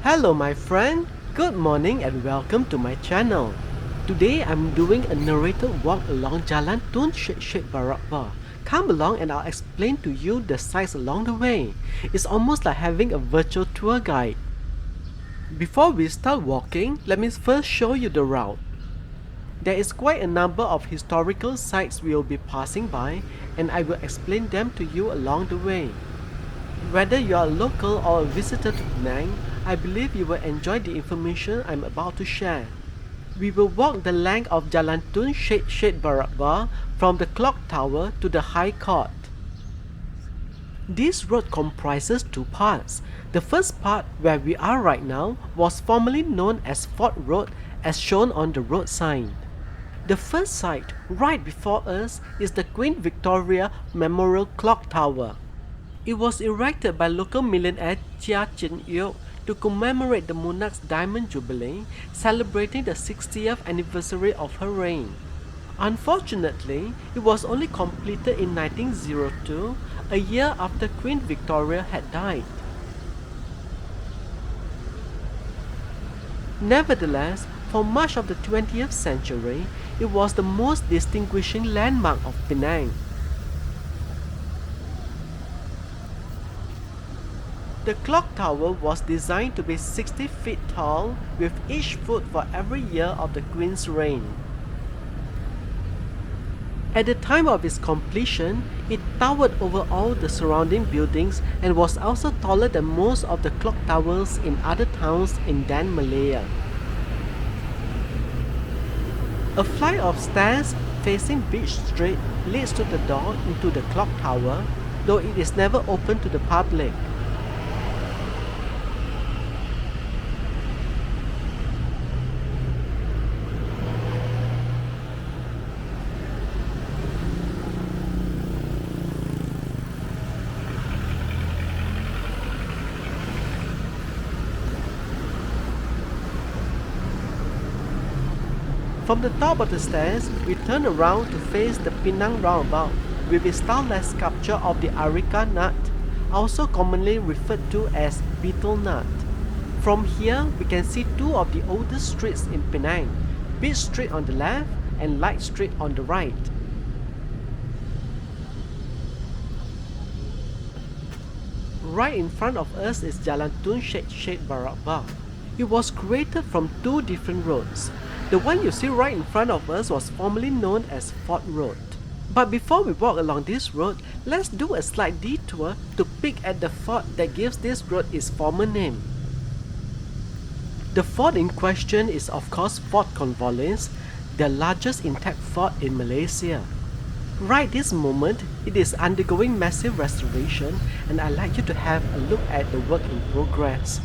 Hello my friend, good morning and welcome to my channel. Today I'm doing a narrated walk along Jalan Tun Syed Barakbar. Come along and I'll explain to you the sights along the way. It's almost like having a virtual tour guide. Before we start walking, let me first show you the route. There is quite a number of historical sites we will be passing by, and I will explain them to you along the way. Whether you are a local or a visitor to Penang, I believe you will enjoy the information I'm about to share. We will walk the length of Jalan Tun Syed Barakbar from the clock tower to the High Court. This road comprises two parts. The first part, where we are right now, was formerly known as Fort Road as shown on the road sign. The first site, right before us, is the Queen Victoria Memorial Clock Tower. It was erected by local millionaire Chia Chin Yeok to commemorate the monarch's Diamond Jubilee, celebrating the 60th anniversary of her reign. Unfortunately, it was only completed in 1902, a year after Queen Victoria had died. Nevertheless, for much of the 20th century, it was the most distinguishing landmark of Penang. The clock tower was designed to be 60 feet tall, with each foot for every year of the Queen's reign. At the time of its completion, it towered over all the surrounding buildings and was also taller than most of the clock towers in other towns in Dan Malaya. A flight of stairs facing Beach Street leads to the door into the clock tower, though it is never open to the public. From the top of the stairs, we turn around to face the Penang roundabout with its stylized sculpture of the Areca nut, also commonly referred to as betel nut. From here, we can see two of the oldest streets in Penang, Beach Street on the left and Light Street on the right. Right in front of us is Jalan Tun Syed Barakbar. It was created from two different roads. The one you see right in front of us was formerly known as Fort Road. But before we walk along this road, let's do a slight detour to peek at the fort that gives this road its former name. The fort in question is of course Fort Cornwallis, the largest intact fort in Malaysia. Right this moment, it is undergoing massive restoration, and I'd like you to have a look at the work in progress.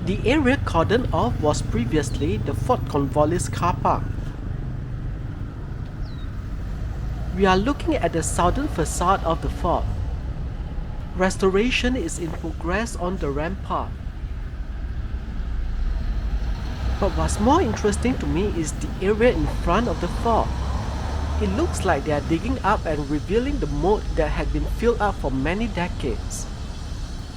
The area cordoned off was previously the Fort Cornwallis car park. We are looking at the southern facade of the fort. Restoration is in progress on the rampart. But what's more interesting to me is the area in front of the fort. It looks like they are digging up and revealing the moat that had been filled up for many decades.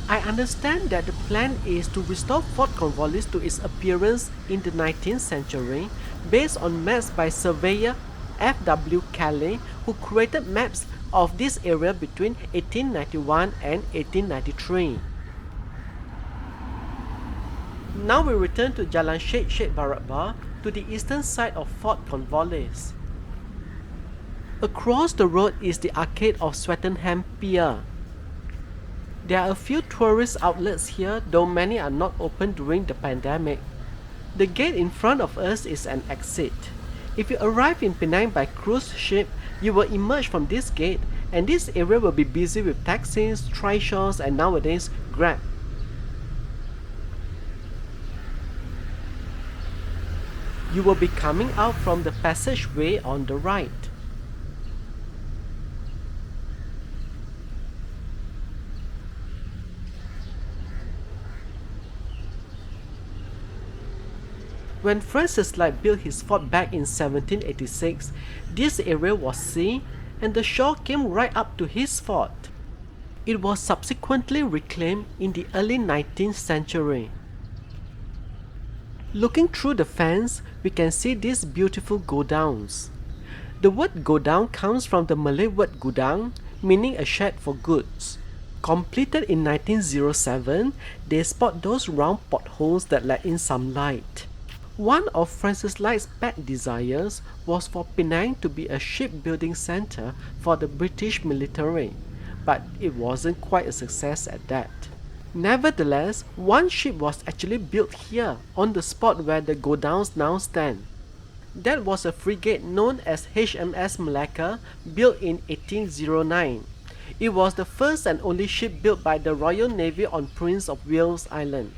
I understand that the plan is to restore Fort Cornwallis to its appearance in the 19th century based on maps by surveyor F.W. Kelly, who created maps of this area between 1891 and 1893. Now we return to Jalan Syed Barakbar to the eastern side of Fort Cornwallis. Across the road is the arcade of Swettenham Pier. There are a few tourist outlets here, though many are not open during the pandemic. The gate in front of us is an exit. If you arrive in Penang by cruise ship, you will emerge from this gate, and this area will be busy with taxis, trishaws, and nowadays Grab. You will be coming out from the passageway on the right. When Francis Light built his fort back in 1786, this area was sea and the shore came right up to his fort. It was subsequently reclaimed in the early 19th century. Looking through the fence, we can see these beautiful godowns. The word godown comes from the Malay word gudang, meaning a shed for goods. Completed in 1907, they spot those round potholes that let in some light. One of Francis Light's pet desires was for Penang to be a shipbuilding center for the British military, but it wasn't quite a success at that. Nevertheless, one ship was actually built here, on the spot where the godowns now stand. That was a frigate known as HMS Malacca, built in 1809. It was the first and only ship built by the Royal Navy on Prince of Wales Island.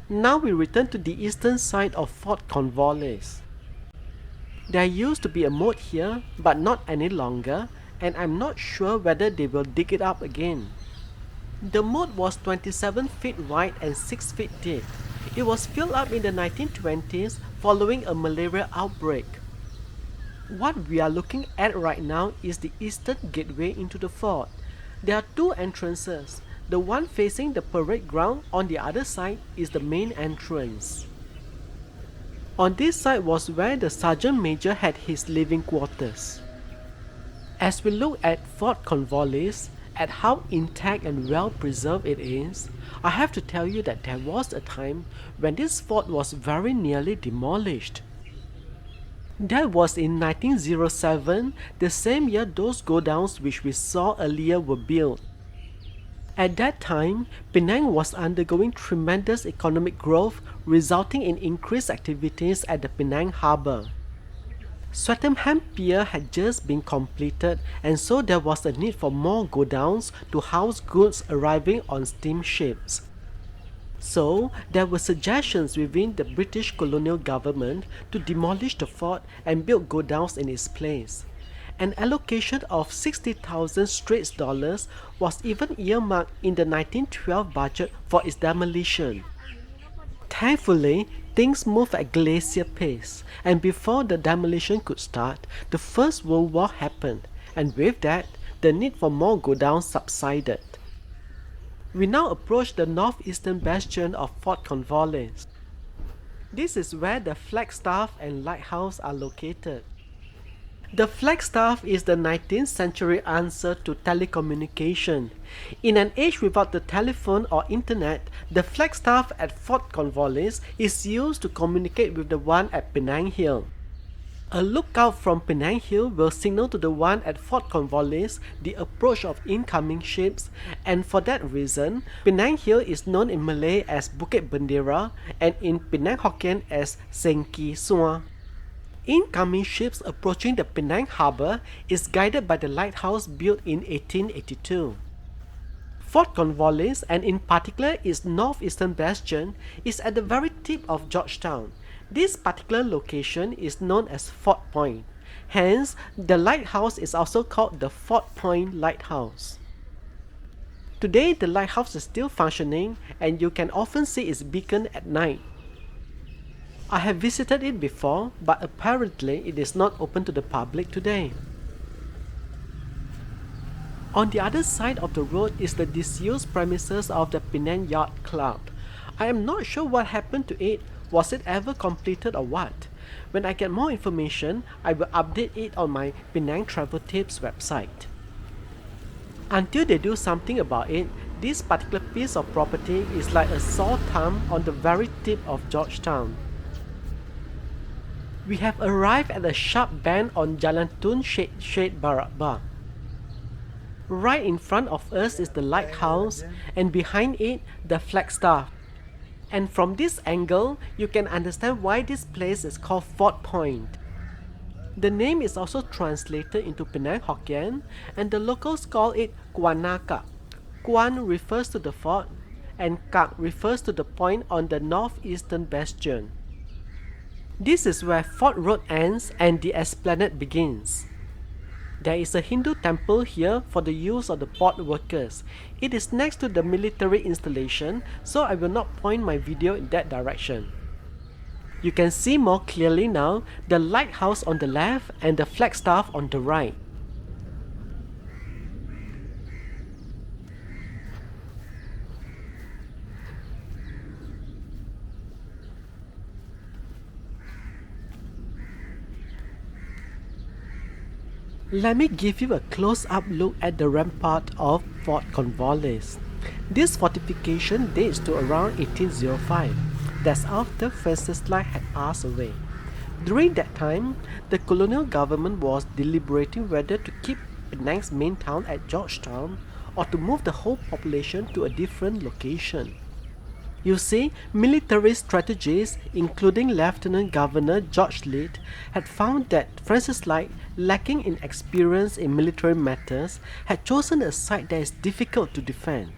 Now we return to the eastern side of Fort Cornwallis. There used to be a moat here, but not any longer, and I'm not sure whether they will dig it up again. The moat was 27 feet wide and 6 feet deep. It was filled up in the 1920s following a malaria outbreak. What we are looking at right now is the eastern gateway into the fort. There are two entrances. The one facing the parade ground on the other side is the main entrance. On this side was where the Sergeant Major had his living quarters. As we look at Fort Cornwallis, at how intact and well preserved it is, I have to tell you that there was a time when this fort was very nearly demolished. That was in 1907, the same year those godowns which we saw earlier were built. At that time, Penang was undergoing tremendous economic growth, resulting in increased activities at the Penang harbour. Swettenham Pier had just been completed, and so there was a need for more godowns to house goods arriving on steamships. So, there were suggestions within the British colonial government to demolish the fort and build godowns in its place. An allocation of 60,000 Straits dollars was even earmarked in the 1912 budget for its demolition. Thankfully, things moved at glacier pace, and before the demolition could start, the First World War happened, and with that, the need for more godowns subsided. We now approach the northeastern bastion of Fort Cornwallis. This is where the flagstaff and lighthouse are located. The flagstaff is the 19th century answer to telecommunication. In an age without the telephone or internet, the flagstaff at Fort Cornwallis is used to communicate with the one at Penang Hill. A lookout from Penang Hill will signal to the one at Fort Cornwallis the approach of incoming ships, and for that reason, Penang Hill is known in Malay as Bukit Bendera and in Penang Hokkien as Seng Ki Sua. Incoming ships approaching the Penang harbour is guided by the lighthouse built in 1882. Fort Cornwallis, and in particular its northeastern bastion, is at the very tip of Georgetown. This particular location is known as Fort Point. Hence, the lighthouse is also called the Fort Point Lighthouse. Today, the lighthouse is still functioning, and you can often see its beacon at night. I have visited it before, but apparently it is not open to the public today. On the other side of the road is the disused premises of the Penang Yacht Club. I am not sure what happened to it. Was it ever completed or what? When I get more information, I will update it on my Penang Travel Tips website. Until they do something about it, this particular piece of property is like a sore thumb on the very tip of Georgetown. We have arrived at a sharp bend on Jalan Tun Syed Barak. Right in front of us is the lighthouse, and behind it, the flagstaff. And from this angle, you can understand why this place is called Fort Point. The name is also translated into Penang Hokkien, and the locals call it Kuanaka. Kuan refers to the fort, and Kak refers to the point on the northeastern bastion. This is where Fort Road ends and the esplanade begins. There is a Hindu temple here for the use of the port workers. It is next to the military installation, so I will not point my video in that direction. You can see more clearly now the lighthouse on the left and the flagstaff on the right. Let me give you a close-up look at the rampart of Fort Cornwallis. This fortification dates to around 1805. That's after Francis Light had passed away. During that time, the colonial government was deliberating whether to keep Penang's main town at Georgetown or to move the whole population to a different location. You see, military strategists, including Lieutenant Governor George Lead, had found that Francis Light, lacking in experience in military matters, had chosen a site that is difficult to defend.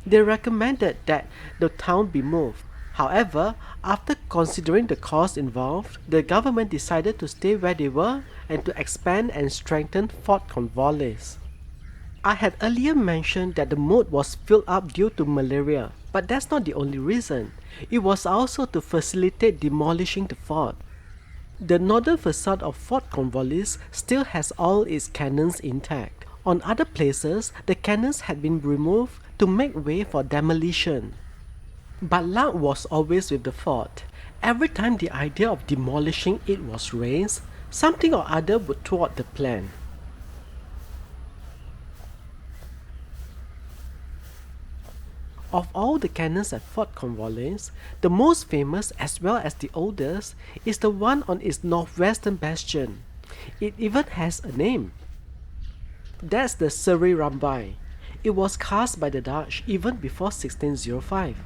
They recommended that the town be moved. However, after considering the cost involved, the government decided to stay where they were and to expand and strengthen Fort Cornwallis. I had earlier mentioned that the moat was filled up due to malaria, but that's not the only reason. It was also to facilitate demolishing the fort. The northern facade of Fort Cornwallis still has all its cannons intact. On other places, the cannons had been removed to make way for demolition. But luck was always with the fort. Every time the idea of demolishing it was raised, something or other would thwart the plan. Of all the cannons at Fort Cornwallis, the most famous as well as the oldest is the one on its northwestern bastion. It even has a name. That's the Seri Rambai. It was cast by the Dutch even before 1605.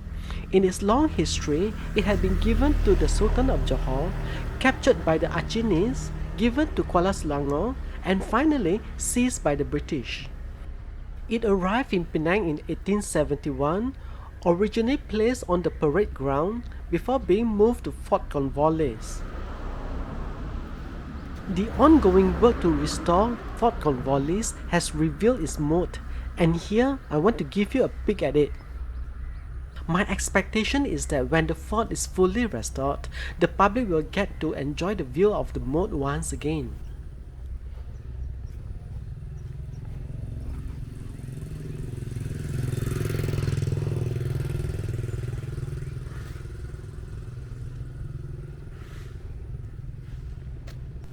In its long history, it had been given to the Sultan of Johor, captured by the Acehnese, given to Kuala Selangor, and finally seized by the British. It arrived in Penang in 1871, originally placed on the parade ground before being moved to Fort Cornwallis. The ongoing work to restore Fort Cornwallis has revealed its moat, and here I want to give you a peek at it. My expectation is that when the fort is fully restored, the public will get to enjoy the view of the moat once again.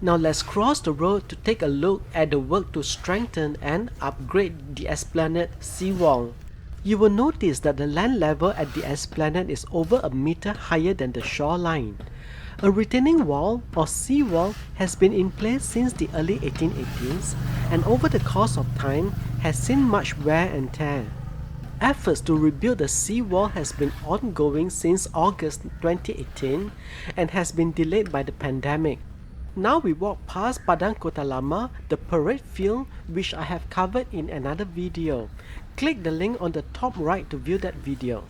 Now let's cross the road to take a look at the work to strengthen and upgrade the Esplanade seawall. You will notice that the land level at the Esplanade is over a meter higher than the shoreline. A retaining wall or seawall has been in place since the early 1880s and over the course of time has seen much wear and tear. Efforts to rebuild the seawall has been ongoing since August 2018 and has been delayed by the pandemic. Now we walk past Padang Kota Lama, the parade field, which I have covered in another video. Click the link on the top right to view that video.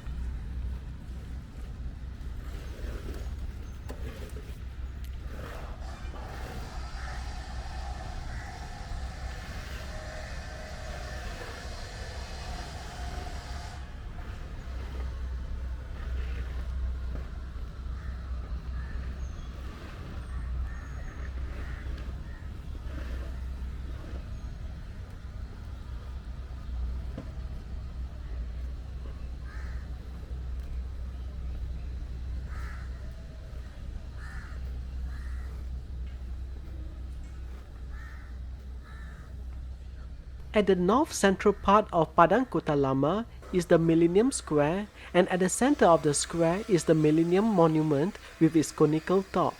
At the north central part of Padang Kota Lama is the Millennium Square, and at the center of the square is the Millennium Monument with its conical top.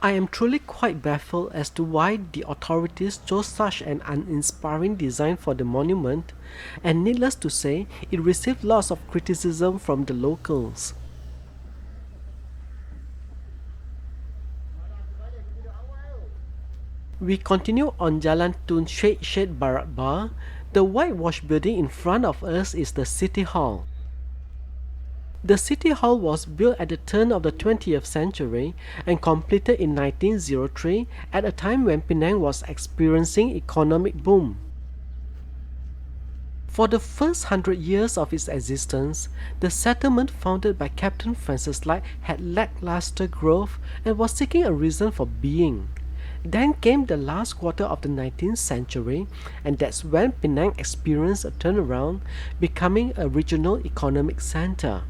I am truly quite baffled as to why the authorities chose such an uninspiring design for the monument, and needless to say, it received lots of criticism from the locals. We continue on Jalan Tun Syed Barat Bar. The whitewashed building in front of us is the City Hall. The City Hall was built at the turn of the 20th century and completed in 1903 at a time when Penang was experiencing economic boom. For the first 100 years of its existence, the settlement founded by Captain Francis Light had lackluster growth and was seeking a reason for being. Then came the last quarter of the 19th century, and that's when Penang experienced a turnaround, becoming a regional economic center.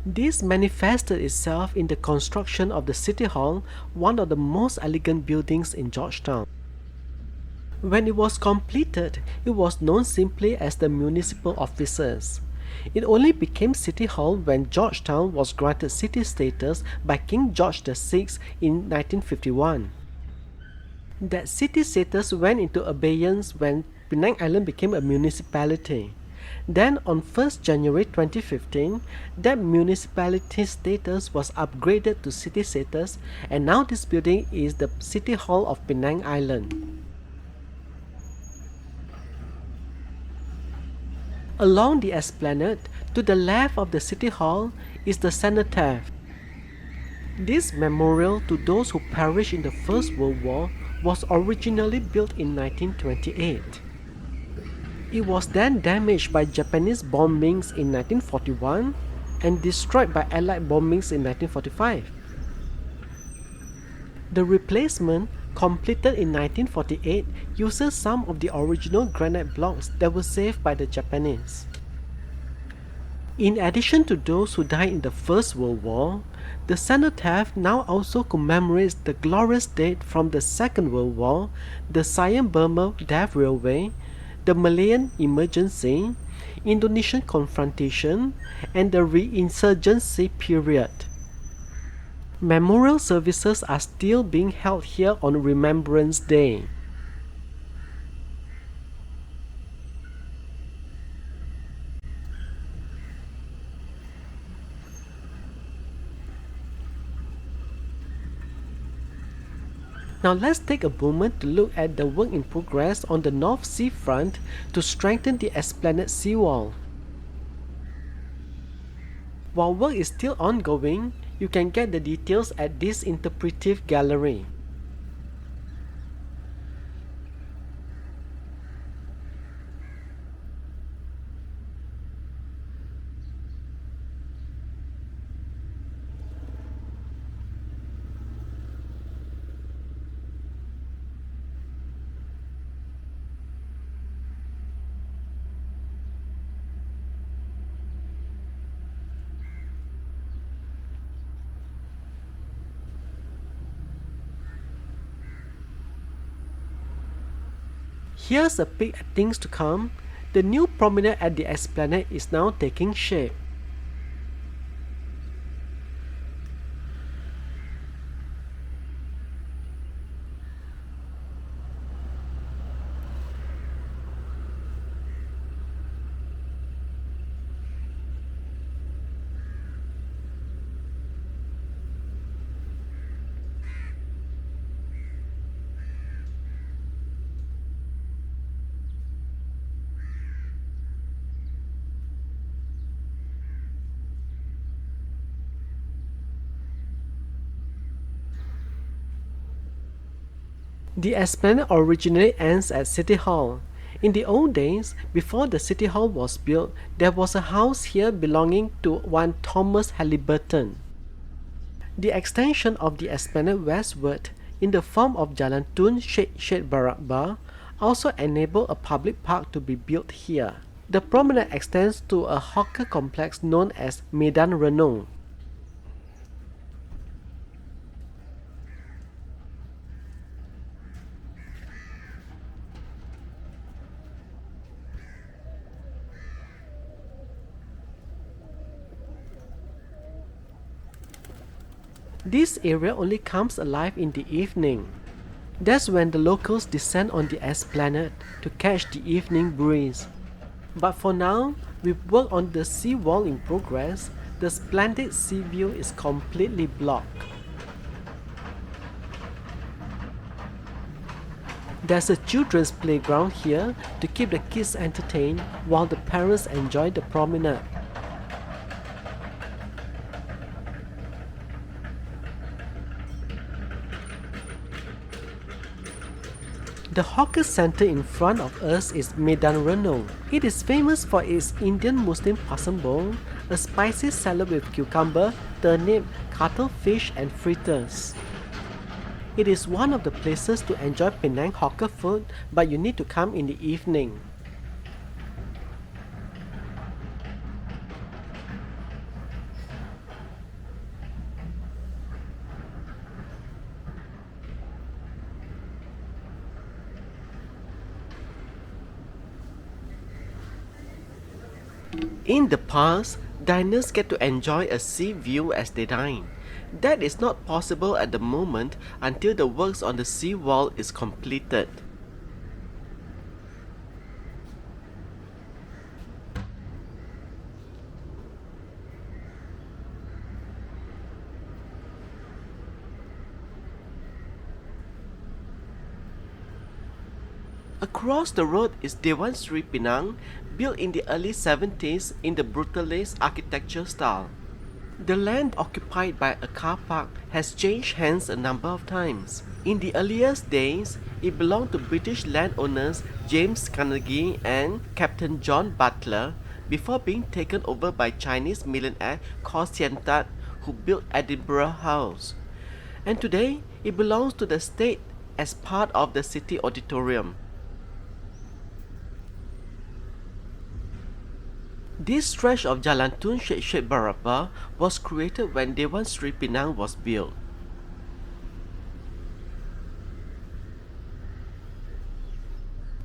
This manifested itself in the construction of the City Hall, one of the most elegant buildings in Georgetown. When it was completed, it was known simply as the municipal offices. It only became City Hall when Georgetown was granted city status by King George VI in 1951. That city status went into abeyance when Penang Island became a municipality. Then on 1st January 2015, that municipality status was upgraded to city status, and now this building is the City Hall of Penang Island. Along the esplanade, to the left of the City Hall, is the cenotaph. This memorial to those who perished in the First World War was originally built in 1928. It was then damaged by Japanese bombings in 1941 and destroyed by Allied bombings in 1945. The replacement, completed in 1948, uses some of the original granite blocks that were saved by the Japanese. In addition to those who died in the First World War, the cenotaph now also commemorates the glorious dead from the Second World War, the Siam-Burma Death Railway, the Malayan Emergency, Indonesian confrontation, and the re-insurgency period. Memorial services are still being held here on Remembrance Day. Now let's take a moment to look at the work in progress on the North Sea front to strengthen the Esplanade seawall. While work is still ongoing, you can get the details at this interpretive gallery. Here's a peek at things to come. The new promenade at the Esplanade is now taking shape. The Esplanade originally ends at City Hall. In the old days, before the City Hall was built, there was a house here belonging to one Thomas Halliburton. The extension of the Esplanade westward, in the form of Jalan Tun Syed Barakbar, also enabled a public park to be built here. The promenade extends to a hawker complex known as Medan Renung. This area only comes alive in the evening. That's when the locals descend on the esplanade to catch the evening breeze. But for now, with work on the seawall in progress, the splendid sea view is completely blocked. There's a children's playground here to keep the kids entertained while the parents enjoy the promenade. The hawker center in front of us is Medan Renung. It is famous for its Indian Muslim pasang bol, a spicy salad with cucumber, turnip, cuttlefish and fritters. It is one of the places to enjoy Penang hawker food, but you need to come in the evening. In the past, diners get to enjoy a sea view as they dine. That is not possible at the moment until the works on the sea wall is completed. Across the road is Dewan Sri Penang, built in the early 70s in the Brutalist architecture style. The land occupied by a car park has changed hands a number of times. In the earliest days, it belonged to British landowners James Carnegie and Captain John Butler before being taken over by Chinese millionaire Kho Sien Tat, who built Edinburgh House. And today, it belongs to the state as part of the city auditorium. This stretch of Jalan Tun Syed Syed Barabah was created when Dewan Sri Penang was built.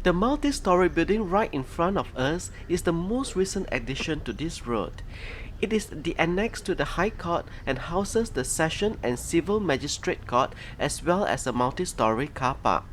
The multi-story building right in front of us is the most recent addition to this road. It is the annex to the High Court and houses the Session and Civil Magistrate Court as well as a multi-story car park.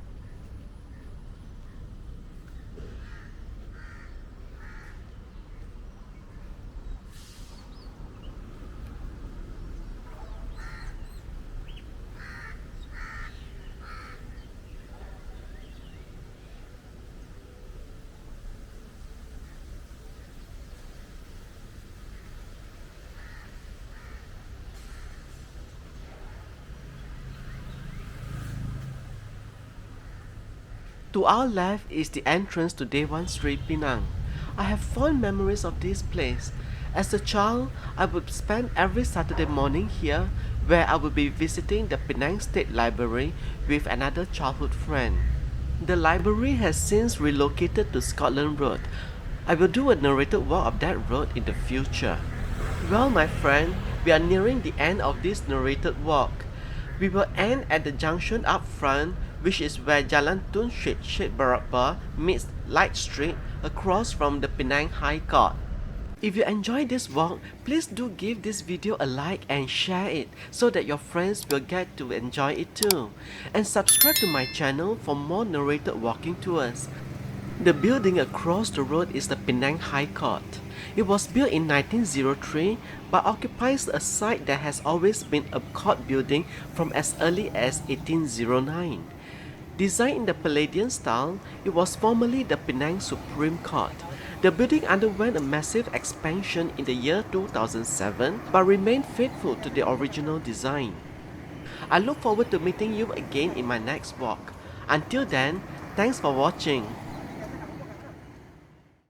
To our left is the entrance to Dewan Sri Penang. I have fond memories of this place. As a child, I would spend every Saturday morning here where I would be visiting the Penang State Library with another childhood friend. The library has since relocated to Scotland Road. I will do a narrated walk of that road in the future. Well, my friend, we are nearing the end of this narrated walk. We will end at the junction up front, which is where Jalan Tun Syed Syed Barabah meets Light Street across from the Penang High Court. If you enjoyed this walk, please do give this video a like and share it so that your friends will get to enjoy it too. And subscribe to my channel for more narrated walking tours. The building across the road is the Penang High Court. It was built in 1903 but occupies a site that has always been a court building from as early as 1809. Designed in the Palladian style, it was formerly the Penang Supreme Court. The building underwent a massive expansion in the year 2007 but remained faithful to the original design. I look forward to meeting you again in my next walk. Until then, thanks for watching.